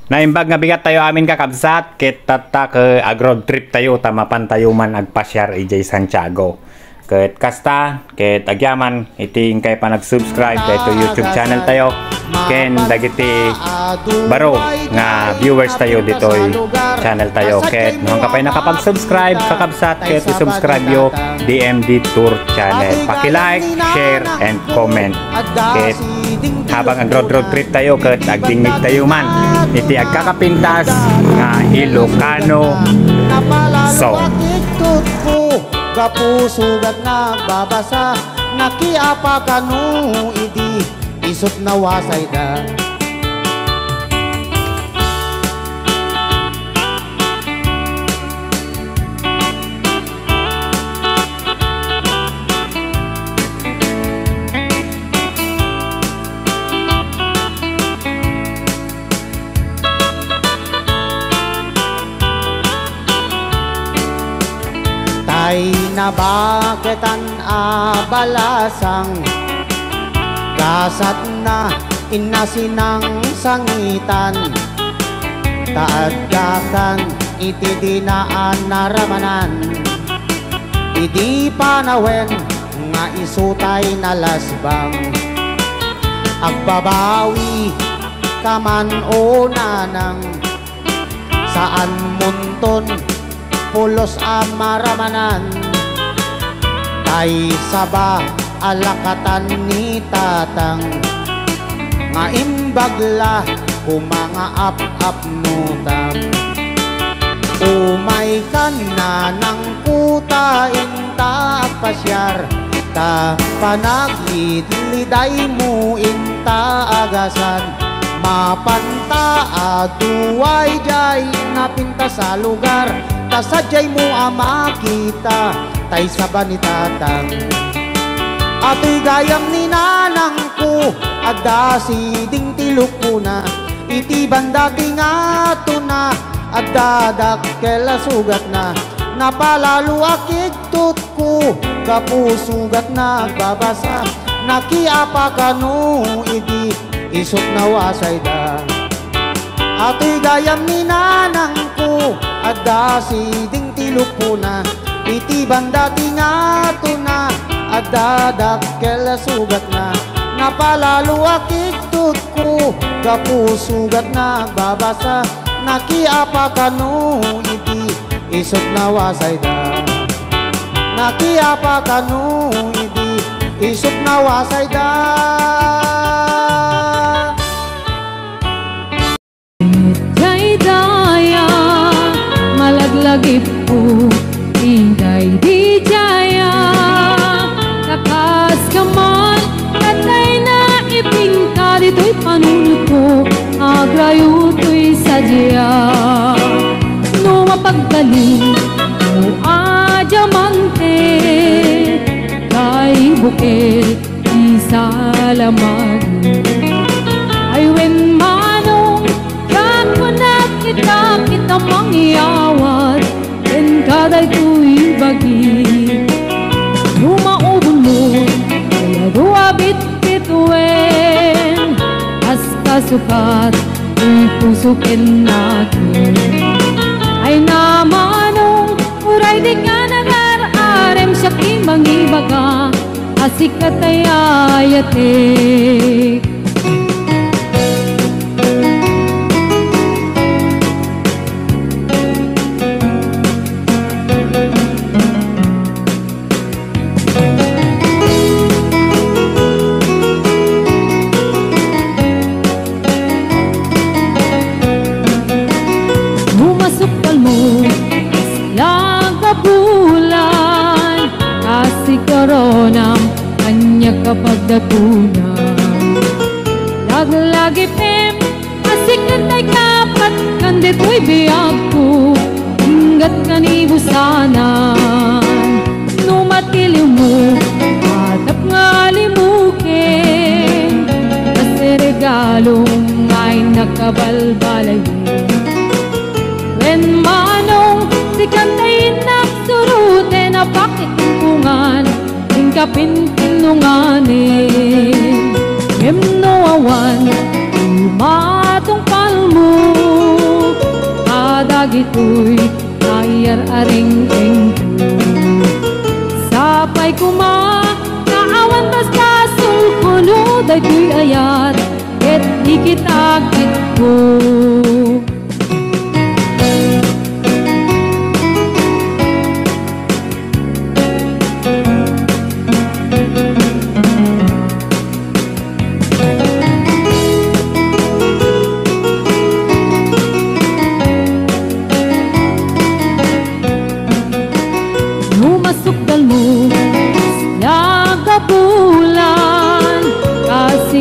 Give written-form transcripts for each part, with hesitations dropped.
Naimbag nga bigat tayo amin kakabsat, ket tata ke agrod trip tayo tamapan tayo man agpasyar ijay Santiago. Ket kasta, ket agyaman iting kay pa nag-subscribe kay to YouTube channel tayo. Ken dagiti baro nga viewers tayo ditoy channel tayo. Ket nung kapay nakapag-subscribe kakabsat, ket i-subscribe yo DMD Tour channel. Paki-like, share and comment. Ket habang road trip tayo ket agdingig tayo man iti agkakapintas nga Ilocano song. Kapusugat nagbabasa, nakiapa kanu idi isot na wasay da. Ay nabaketan abalasang kasat na inasinang sangitan taadgakan iti dinaan naramanan idi panawen nga isutay na lasbang agbabawi kaman o nanang saan munton pulos amaramanan tay saba alakatan ni tatang nga imbagla kumanga ap nutang umay kan na ng kuta inta pasyar ta panaglidliday mo inta agasan mapanta aduay jay napinta sa lugar sadyay mo makita tay saba ni tatang ato'y gayam ni nanang ko adda siding tilok ko na iti banda tingato na adda dakkel sugat na napalalo akigtot ko kapusugat nagbabasa nakiapa kanu idi isot na wasay da ato'y gayam ni nanang ko adda siding tilok po na iti banda tingato na adda dakkel sugat na napalalo akigtot ko kapusugat nagbabasa nakiapa kanu iti isot na wasay da nakiapa kanu iti isot na wasay da. Malaglag po, tingay di jaya kakas kaman, katay na ipingka dito'y panunod ko agrayo to'y sadya no mapagdaling no adyamante kay bukit isalamag ay wen manong kakunat kita mangyawat en kaday tu'y bagi lumaubon mo kaya duwabit bituin as kasukat tu'y pusukin natin ay namanong uray di ka nagar-arem siya kimang ibaga asikat ay ayatik. Koronam kanya kapag datuna laglagi pem asik kantay kapat kandeto'y biyag ko hinggat kanibusanan numatiliw mo atap nga limukin kasi regalong ay nakabalbalayin when manong si kantay naksurute na pakitungan kapintinunganin Ngem no awan umatong palmo dagitoy ayar aring engko sapay kuma kaawan basta sulkuno dagitoy ayat ket ikitakit ko.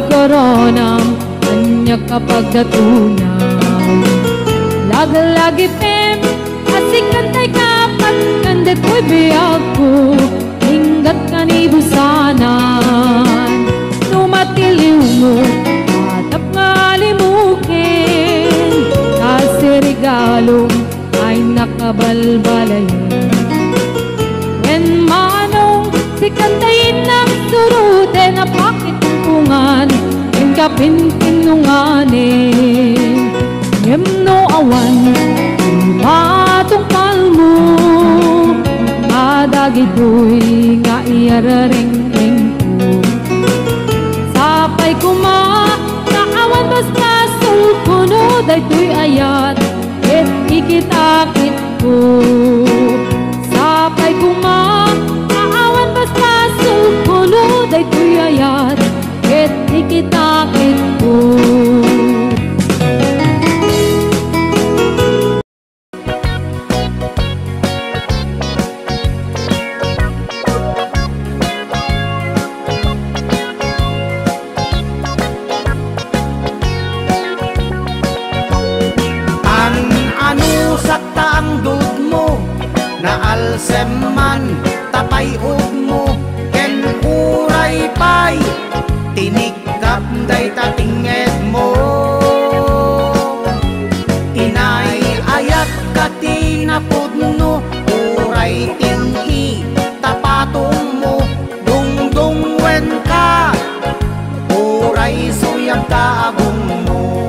Koronam kanya kapag datunaw lag-lagi pem asik kantay kapat kandet ko'y biyag ko hinggat kanibusanan numatiliw mo atap nga limukin kasi regalong ay nakabalbalayan en manong si kantayin ng surute na pakitumpungan kapintinunganin yemno awan matungkal mo madagitoy nga iyararing engko sapay kuma naawan basta sulkuno daytoy ayat et ikitakit ko sapay kuma naawan basta sulkuno daytoy ayat et ikitakit ko. Ano sakta ang dud mo na alsem man tapay mo ken uray pay tinikap day tatinged mo inay ayak katinapod no uray tingi tapatong mo dungdung wen ka uray suyang kaagong mo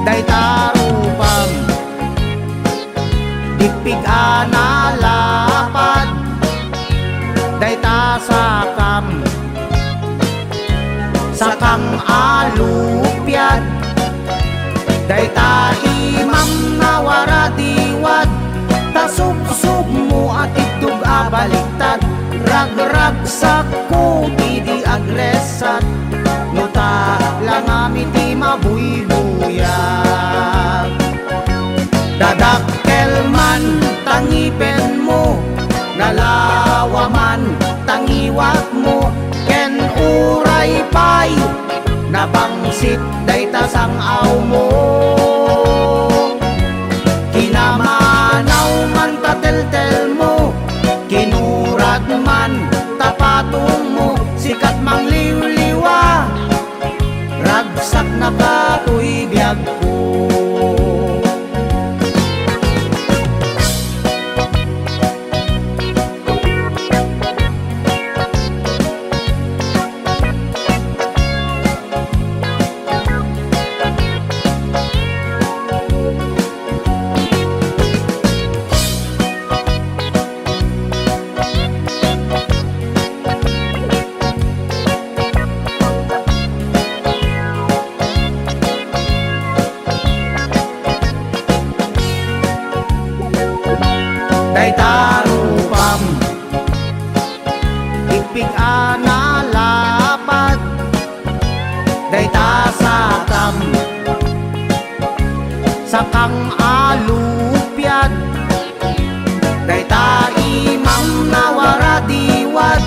day tarupam dipig analapad day tasakam sakang alupyad day ta imam nawara diwad tasubsub mo at itug abaliktad ragrag sakko di agresat nuta lang amiti mabuybuyag dadakkel man tangipen mo nalawaman tangiwat mo ken uray pay nabangsit day tasang aw mo kinamanaw man tateltel mo kinurad man tapatong mo sikat mang liwliwa ragsak na katoy biyag ko day tarupam ipig analapad day tasakam sakang alupyad day taimam nawara diwad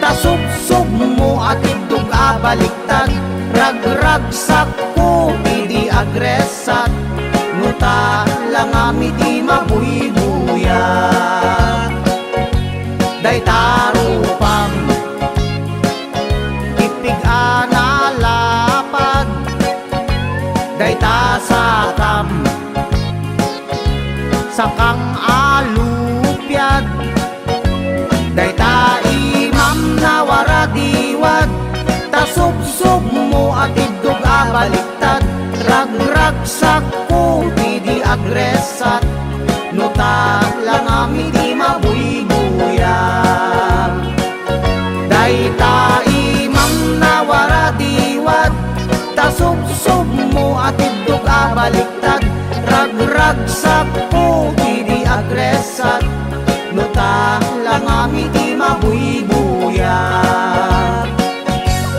tasubsub mo at itug abaliktad ragrag sakko di agresat nuta lang amiti mabuybuyan day tarupam ipig analapad day tasakam sakang alupyad day taimam nawara diwad tasubsub mo at idug abaliktad ragrag sakko di agresat nuta lang ami di mabuybuyan. Dayta imam na waradiwat tasubsub mo at idug abaliktad ragrag sakpo di agresat nuta lang ami di mabuybuyan.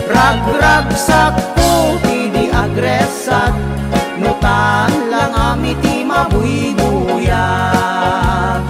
Ragrag sakpo di agresat nuta lang ami di mabuybuyan.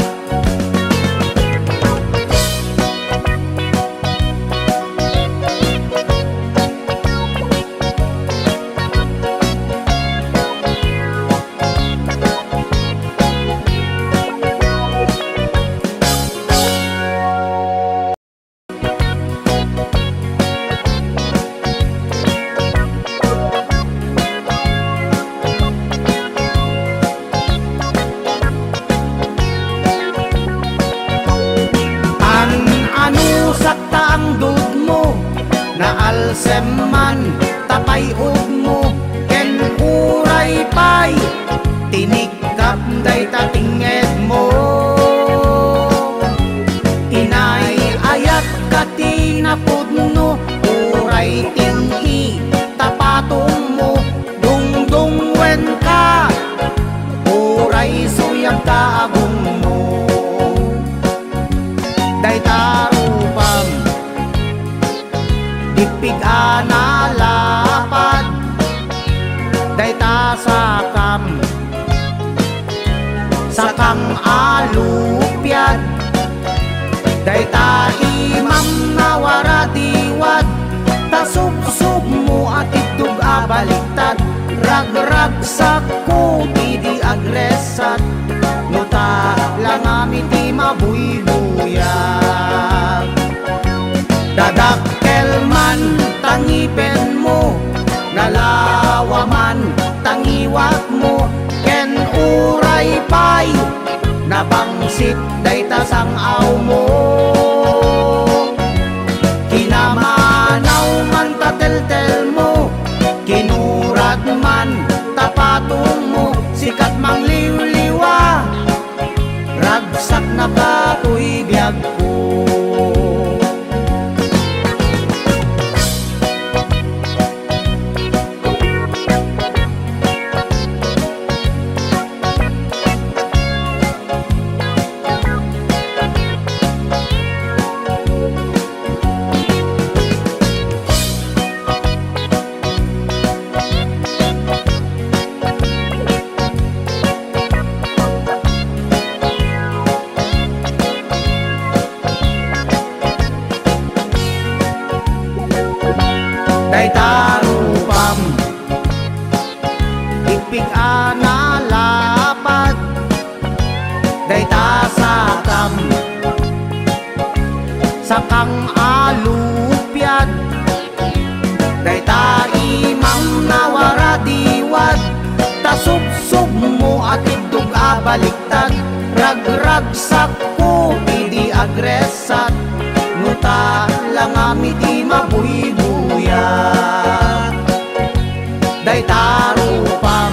Alseman tapay mo ken uray pay tinikap day tatinged mo inay ayak katinapod no uray tingi tapatong mo dungdung wen ka uray suyang kaagong mo day tarupam dipig analapad dayta sakang alupyad dayta imam na waradiwad tasubsub mo at itug abaliktad ragrag sakko di agresat nuta lang ami di mabuybuyan. Dadakkel man tangipen mo nalawaman tangiwat mo ken uray pay nabangsit dayta sangaw mo kinamanaw man tateltel mo kinurat man tapatong mo sikat mang liwliwa ragsak na katoy biyag ko. Dayta rupam ipig analapad dayta sakang alupyad dayta imam na waradiwad tasubsub mo at itug abaliktad ragrag sakko di agresat nuta lang ami di mabuybuyan. Dayta rupam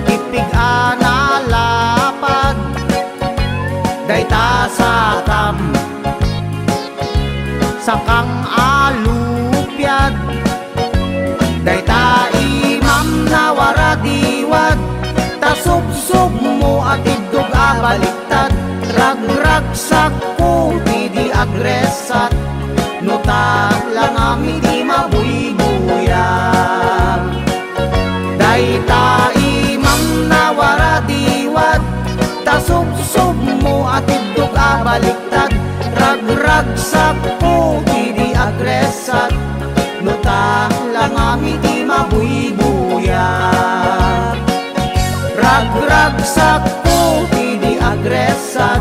ipig analapad dayta sakang alupyad dayta imam na waradiwad tasubsub mo at idug abaliktad ragrag sakko di agresat nuta lang ami di mabuybuyan. Dayta imam na waradiwad tasubsub mo at idug abaliktad ragrag sakko di agresat nuta lang ami di mabuybuyan. Ragrag sakko di agresat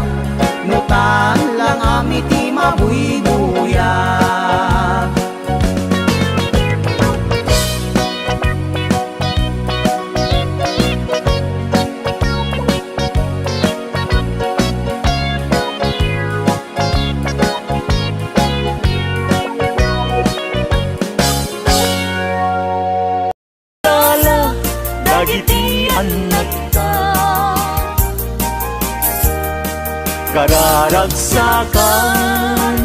nuta lang ami di mabuybuyan. anak ta. Kararagsakan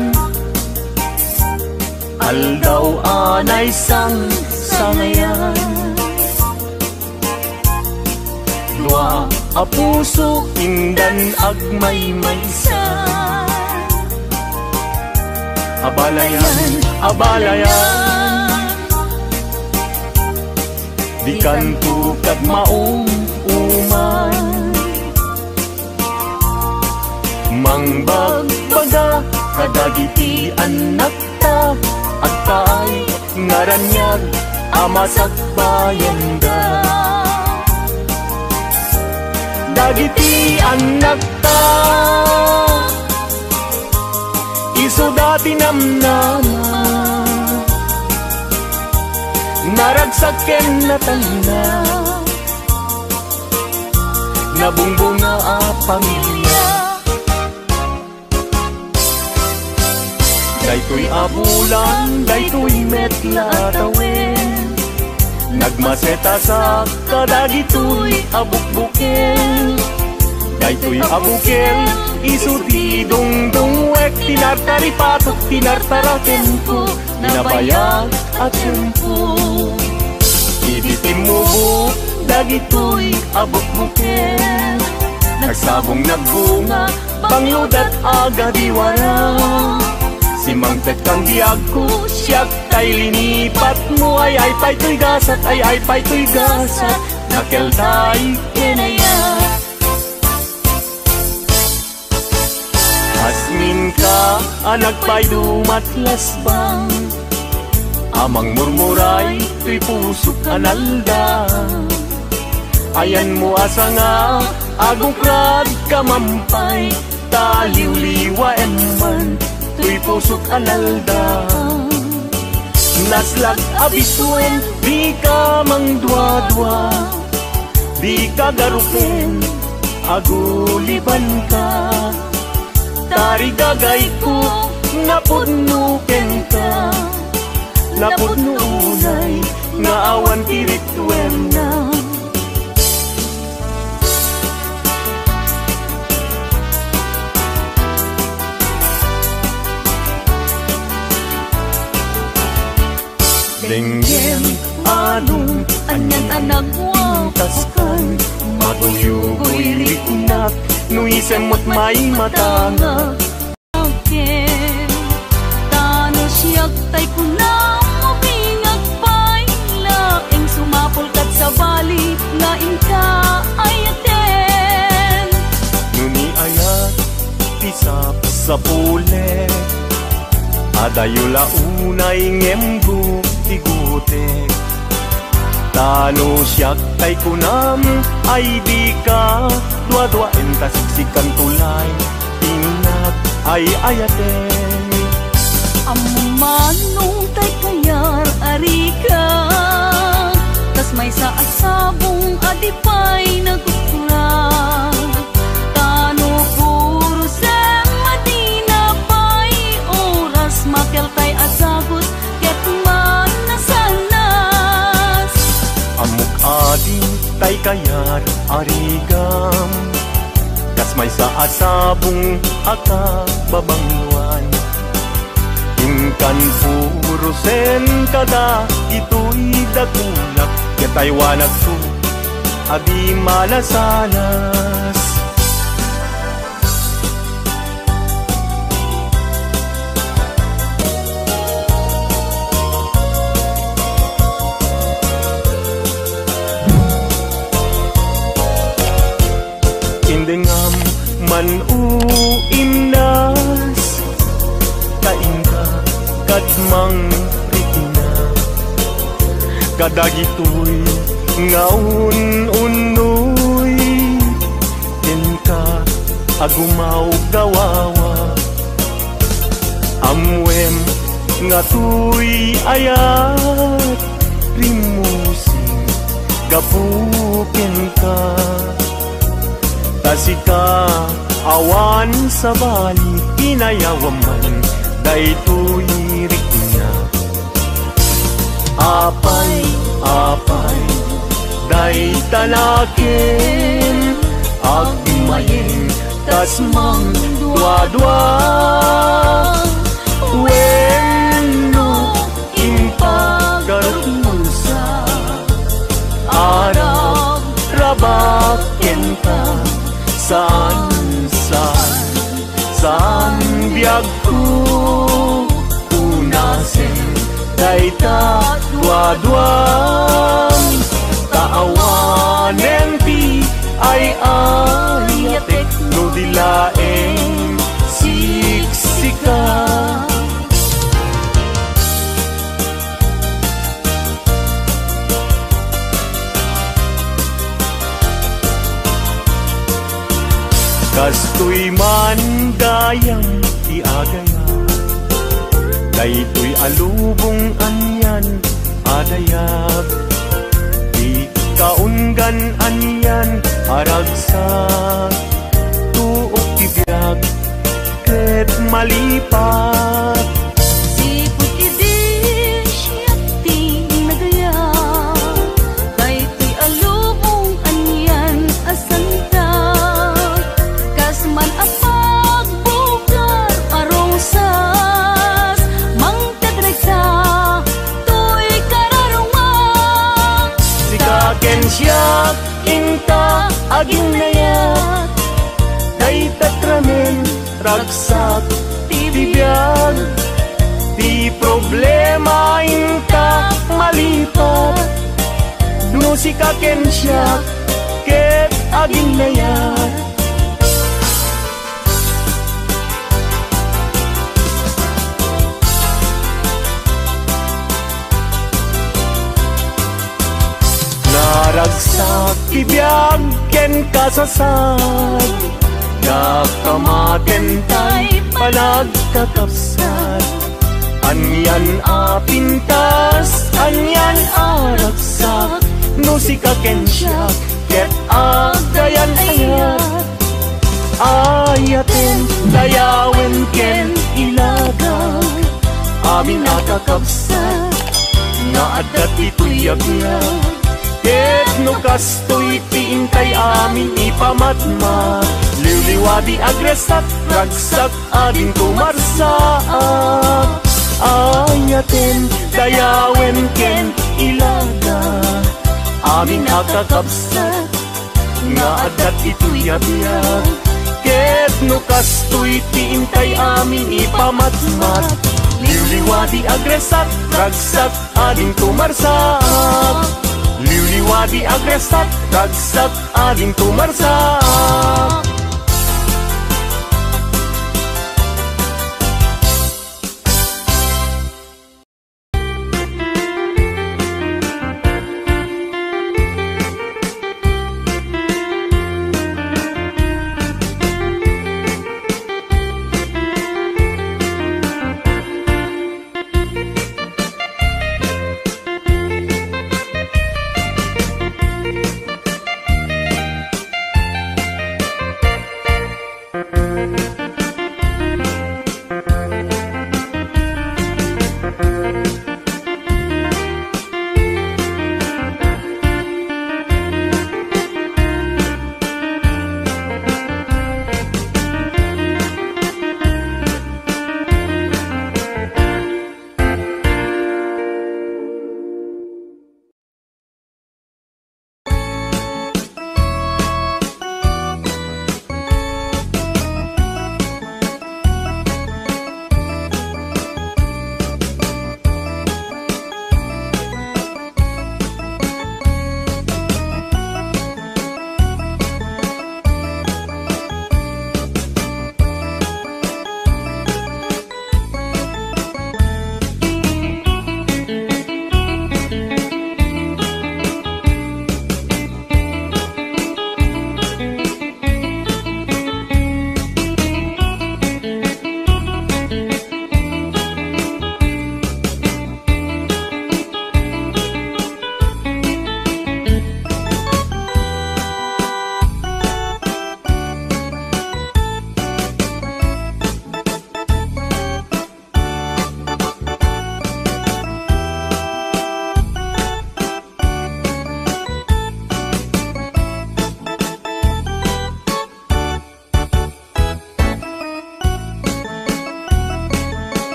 aldaw anay sang sangayan. Dua a puso indan agmay maysa. Abalayan, abalayan, di kanto kad maong uman. Mangbagbaga kadagiti anak ta, at taay ngaranyag amasak bayan da. Dagiti anak ta iso dati namnama, naragsaken na tanda, nabungbunga a pamilya. Daytoy abulan, daytoy metla tawen, nagmaseta sa kadagitoy abukbuken. Daytoy abuken, iso di dungdungwek, tinartari patok, tinartaraken ko, nabayag at tempo. Ibitim mo buk, dagitoy abukbuken, nagsabong nagbunga, pangludat aga diwara. Simangtet kang diag ko, siyak tay linipat mo, ay pa'y gasat, ay pa'y gasat, nakeltay kinaya. Asmin ka, anak pa'y dumatlas bang, amang murmuray, tuy pusok analda. Ayan mo asa nga, agokrad kamampay, taliw-liwa eman, tuy pusok analda. Naslag abisuen, di ka mangdwa-dwa, di ka garupen, aguliban ka. Tari gagay ko, napudnuken ka, napudnunay, nga awan tirituen na. Denggen anong anyan anak wataskan, matuyugoy rikunak, nuisemot may matanga. Again, tano siyak tay kunang mabingag pa'y laing sumapol kat sa bali, laing ka ayaten. Nuni ayat, pisap sa pule, adayula unay ngemgo tigute. Tano siyak tay kunam, ay di ka dua-dua entas sikan tulay, tinag ay ayaten. Amanong tay kayar arika, tas may saat sabong adipay nagkukurang. Tano puro sa Madina pa'y oras, makeltay asagot ket man nasanas. Amok adin tay kayar arigam, kas may saat sabong aka babangwan. Ingkan puro sen kada ito'y dagunak, yatay wanag su adi malasanas. Indengam man uimnas, kainka kadmang rikina, kadagitoy ngaun unoy, kenka agumaw gawawa. Amwem nga tuy ayat, rimusing gapuken ka. Tasika awan sa bali, inayawaman, daytoy riknya. Apay, apay, daytoy tanakin agmayeng tas mang dua-dua wenno impagarumun sa Arab rabaken ka saan biag ko unasen daita dua-duang taawanen ti ay ayatek no dilaeng siksika kastoy man dayang iagaya daytoy alubong anyan adayag di kaunggan anyan aragsak tuok tibiyag ket malipat siput idi siyat ti nagaya daytoy alubong anyan asanta kasman apag bukar arosas mangtadregsa toy kararungan sikaken siyak inta aging nayat daytatramen ragsak tibiyag di problema inta malipat no sikaken siyak ket aging nayat naragsak tibiyag ken kasasad kakamaten tay palagkakapsat anyan apintas anyan aragsak no sikaken siyak ket agayan ayat ayaten dayawen ken ilaga amin akakapsat nga adat ito'y yabiyag ket no kastoy tiintay amin ipamatma liwliwadi agresat ragsak ading tumarsaak ayaten dayawen ken ilaga amin akakapsat nga adat ito'y yabiyag ket no kastoy tiintay amin ipamatmat liwliwadi agresat ragsak ading tumarsaak liwliwadi agresat ragsak ading tumarsak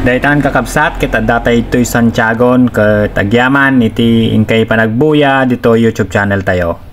Daytan kakabsat kita datay ito'y Santiago ket agyaman iti ingkay panagbuya dito YouTube channel tayo.